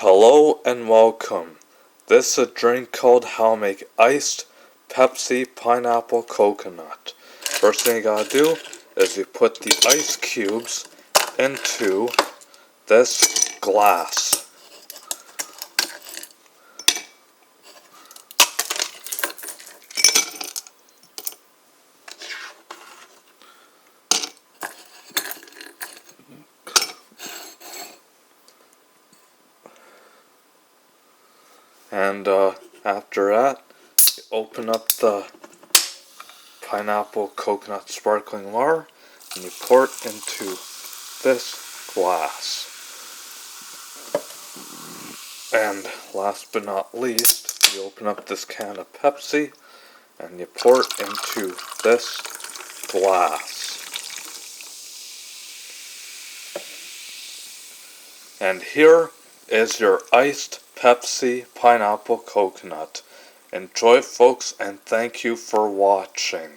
Hello and welcome. This is a drink called how to make iced Pepsi Pineapple Coconut. First thing you gotta do is you put the ice cubes into this glass. And after that, you open up the pineapple coconut sparkling water and you pour it into this glass. And last but not least, you open up this can of Pepsi and you pour it into this glass. And here is your iced Pepsi Pineapple Coconut. Enjoy, folks, and thank you for watching.